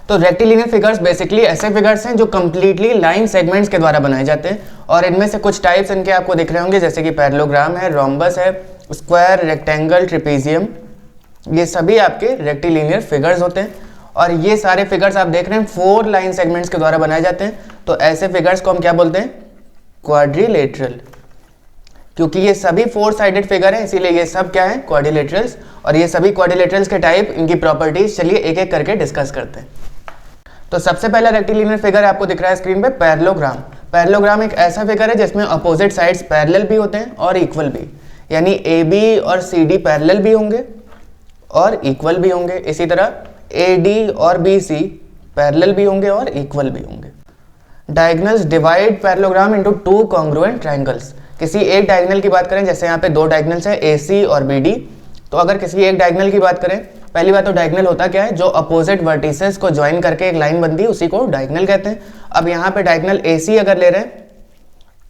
तो rectilinear figures basically ऐसे figures हैं जो कंप्लीटली लाइन सेगमेंट्स के द्वारा बनाए जाते हैं और इनमें से कुछ टाइप्स इनके आपको दिख रहे होंगे, जैसे कि पैरेललोग्राम है, रोम्बस है, स्क्वायर, रेक्टेंगल, ट्रेपेजियम, ये सभी आपके रेक्टिलिनियर फिगर्स होते हैं। और ये सारे फिगर्स आप देख रहे हैं 4 लाइन सेगमेंट्स के द्वारा बनाए जाते हैं। तो ऐसे फिगर्स को हम क्या बोलते हैं? क्वाड्रिलेटरल। क्योंकि ये सभी 4 साइडेड फिगर हैं इसीलिए ये सब क्या है? क्वाड्रिलेटरल्स। और ये सभी क्वाड्रिलेटरल्स के टाइप, इनकी प्रॉपर्टीज चलिए एक एक करके डिस्कस करते हैं। तो सबसे पहला रेक्टिलिनियर फिगर आपको दिख रहा है स्क्रीन पे, पैरेललोग्राम। पैरेललोग्राम एक ऐसा फिगर है जिसमें अपोजिट साइड्स पैरेलल भी होते हैं और इक्वल भी, यानी ए बी और सी डी पैरेलल भी होंगे और इक्वल भी होंगे। इसी तरह ए डी और बी सी पैरेलल भी होंगे और इक्वल भी होंगे। Diagonals divide parallelogram into 2 congruent triangles. किसी एक डायगोनल की बात करें, जैसे यहाँ पे 2 डायगोनल्स हैं ए सी और बी डी, तो अगर किसी एक डायगोनल की बात करें, पहली बात तो डायगोनल होता क्या है? जो अपोजिट वर्टिसेस को ज्वाइन करके एक लाइन बनती है उसी को डायगोनल कहते हैं। अब यहाँ पे डायगोनल ए सी अगर ले रहे हैं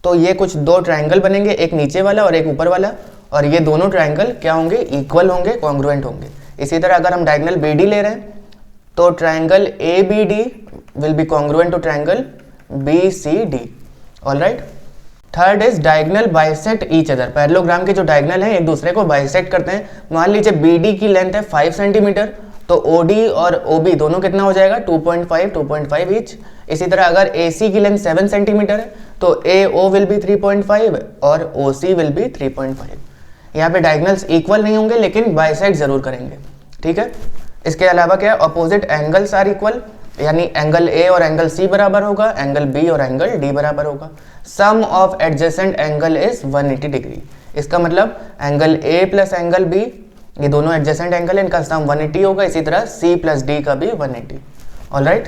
तो ये कुछ 2 ट्रायंगल बनेंगे, एक नीचे वाला और एक ऊपर वाला, और ये दोनों ट्रायंगल क्या होंगे? इक्वल होंगे, कॉन्ग्रुएंट होंगे। इसी तरह अगर हम डायगोनल बी डी ले रहे हैं तो triangle A B D will be congruent to triangle B C D. Alright. Third is diagonal bisect each other. Parallelogram के जो डायगोनल हैं एक दूसरे को बाइसेक्ट करते हैं। मान लीजिए बी डी की लेंथ है 5 सेंटीमीटर, तो ओ डी और ओ बी दोनों कितना हो जाएगा? 2.5 ईच। इसी तरह अगर ए सी की लेंथ 7 सेंटीमीटर है तो ए ओ विल बी 3.5 और ओ सी विल बी 3.5। यहाँ पे डायगोनल्स इक्वल नहीं होंगे लेकिन बाइसेक्ट जरूर करेंगे, ठीक है। इसके अलावा क्या है? अपोजिट एंगल्स आर इक्वल, यानी एंगल ए और एंगल सी बराबर होगा, एंगल बी और एंगल डी बराबर होगा। Sum of adjacent angle is 180 degree. इसका मतलब angle A plus angle B, ये दोनों एडजेसेंट एंगल है, इनका सम 180 होगा। इसी तरह सी प्लस डी का भी 180। ऑलराइट।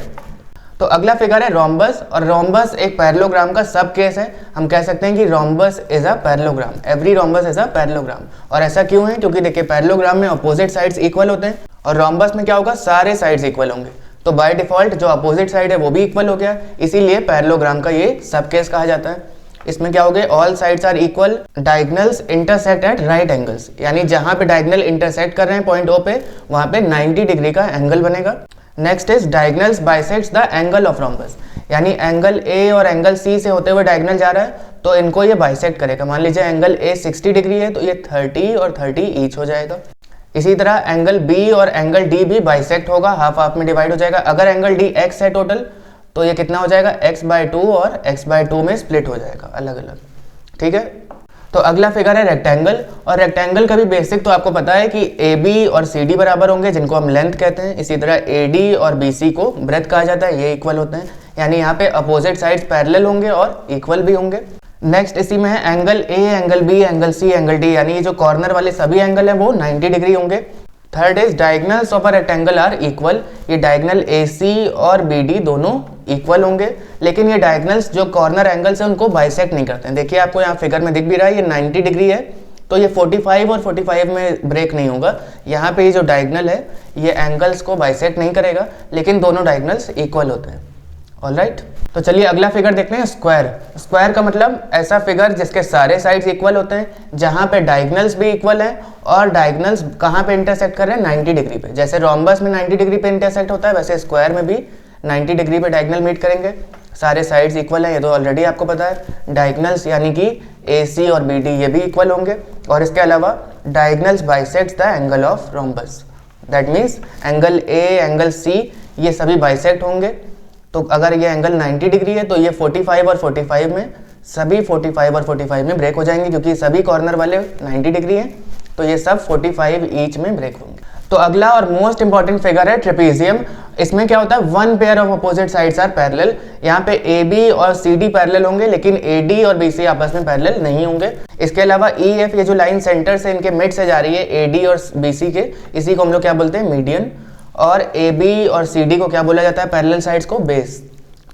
तो अगला फिगर है रोम्बस, और रोम्बस एक पैरेललोग्राम का सब केस है। हम कह सकते हैं कि rhombus is a parallelogram, every rhombus is a parallelogram. और ऐसा क्यों है? क्योंकि देखिए पैरेललोग्राम में अपोजिट साइड्स इक्वल होते हैं और रोम्बस में क्या होगा? सारे साइड्स इक्वल होंगे। तो बाय डिफॉल्ट जो अपोजिट साइड है वो भी इक्वल हो गया, इसीलिए पैरेललोग्राम का ये सब केस कहा जाता है। इसमें क्या हो गया? All sides are equal, diagonals intersect at right angles, यानी जहां पे डायगोनल इंटरसेक्ट कर रहे हैं पॉइंट ओ पे, वहां पे 90 डिग्री का एंगल बनेगा। Next is diagonals bisects the angle of rhombus, यानी एंगल ए और एंगल सी से होते हुए डायगोनल जा रहा है तो इनको ये बाइसेक्ट करेगा। मान लीजिए एंगल ए 60 डिग्री है तो ये 30 और 30 ईच हो जाएगा। इसी तरह एंगल बी और एंगल डी भी बाइसेक्ट होगा, हाफ हाफ में डिवाइड हो जाएगा। अगर एंगल डी एक्स है टोटल तो ये कितना हो जाएगा? x/2 और x/2 में स्प्लिट हो जाएगा अलग अलग, ठीक है। तो अगला फिगर है रेक्टेंगल, और रेक्टेंगल का भी बेसिक तो आपको पता है कि ए बी और सी डी बराबर होंगे, जिनको हम लेंथ कहते हैं। इसी तरह ए डी और बी सी को ब्रेथ कहा जाता है, ये इक्वल होते हैं, यानी यहाँ पे अपोजिट साइड्स पैरेलल होंगे और इक्वल भी होंगे। नेक्स्ट इसी में है angle A, angle B, angle C, angle D, यानी ये जो कॉर्नर वाले सभी एंगल हैं वो 90 डिग्री होंगे। Third is diagonals of a rectangle are equal, ये डायगोनल ए सी और बी डी दोनों इक्वल होंगे, लेकिन ये डायगोनल्स जो कॉर्नर एंगल्स हैं उनको बाइसेक्ट नहीं करते हैं। देखिए आपको यहाँ फिगर में दिख भी रहा है, ये 90 डिग्री है तो ये 45 और 45 में ब्रेक नहीं होगा। यहाँ पे ये जो डायगोनल है ये एंगल्स को बाइसेक्ट नहीं करेगा, लेकिन दोनों डायगोनल्स इक्वल होते हैं। ऑलराइट। तो चलिए अगला फिगर देखते हैं, स्क्वायर। स्क्वायर का मतलब ऐसा फिगर जिसके सारे साइड्स इक्वल होते हैं, जहां पे डायगोनल्स भी इक्वल हैं और डायगोनल्स कहां पे इंटरसेक्ट कर रहे हैं? 90 डिग्री पे। जैसे रोम्बस में 90 डिग्री पे इंटरसेक्ट होता है, वैसे स्क्वायर में भी 90 डिग्री पे डायगोनल मीट करेंगे। सारे साइड्स इक्वल हैं, ये तो ऑलरेडी आपको पता है। डायगोनल्स यानी कि ए सी और बी डी ये भी इक्वल होंगे, और इसके अलावा diagonals bisects the angle of rhombus, that means angle A, angle C ये सभी बाइसेक्ट होंगे। तो अगर ये एंगल 90 डिग्री है तो ये 45 और 45 में, सभी 45 और 45 में ब्रेक हो जाएंगे, क्योंकि सभी कॉर्नर वाले 90 डिग्री हैं तो ये सब 45 ईच में ब्रेक होंगे। तो अगला और मोस्ट इंपॉर्टेंट फिगर है ट्रेपेजियम। इसमें क्या होता है? One pair of opposite sides are parallel. यहाँ पे ए बी और सी डी पैरेलल होंगे, लेकिन ए डी और बी सी आपस में पैरेलल नहीं होंगे। इसके अलावा ई एफ, ये जो लाइन सेंटर से इनके मिड से जा रही है ए डी और बी सी के, इसी को हम लोग क्या बोलते हैं? मीडियन। और ए बी और सी डी को क्या बोला जाता है? पैरेलल साइड्स को बेस,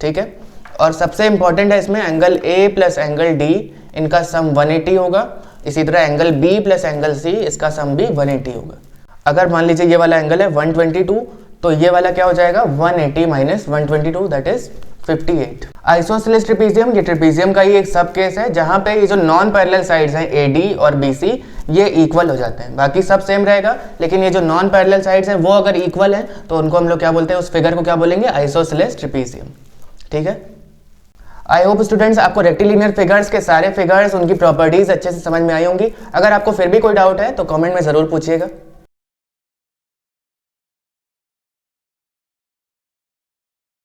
ठीक है। और सबसे इंपॉर्टेंट है इसमें angle A plus angle D, इनका सम 180 होगा। इसी तरह angle B plus angle C, इसका सम भी 180 होगा। अगर मान लीजिए ये वाला एंगल है 122 तो ये वाला क्या हो जाएगा? 180 minus 122, that is 58। Isosceles trapezium, ये ट्रेपीजियम का ही एक सब केस है जहां पे ये जो नॉन पैरेलल साइड्स हैं AD और BC ये इक्वल हो जाते हैं, बाकी सब सेम रहेगा, लेकिन ये जो नॉन पैरेलल साइड्स हैं वो अगर इक्वल हैं तो उनको हम लोग क्या बोलते हैं, उस फिगर को क्या बोलेंगे, आइसोसेलेस ट्रेपीजियम। ठीक है, आई होप स्टूडेंट्स आपको रेक्टिलिनियर फिगर्स के सारे फिगर्स, उनकी प्रॉपर्टीज अच्छे से समझ में आई होंगी। अगर आपको फिर भी कोई डाउट है तो कमेंट में ज़रूर पूछिएगा।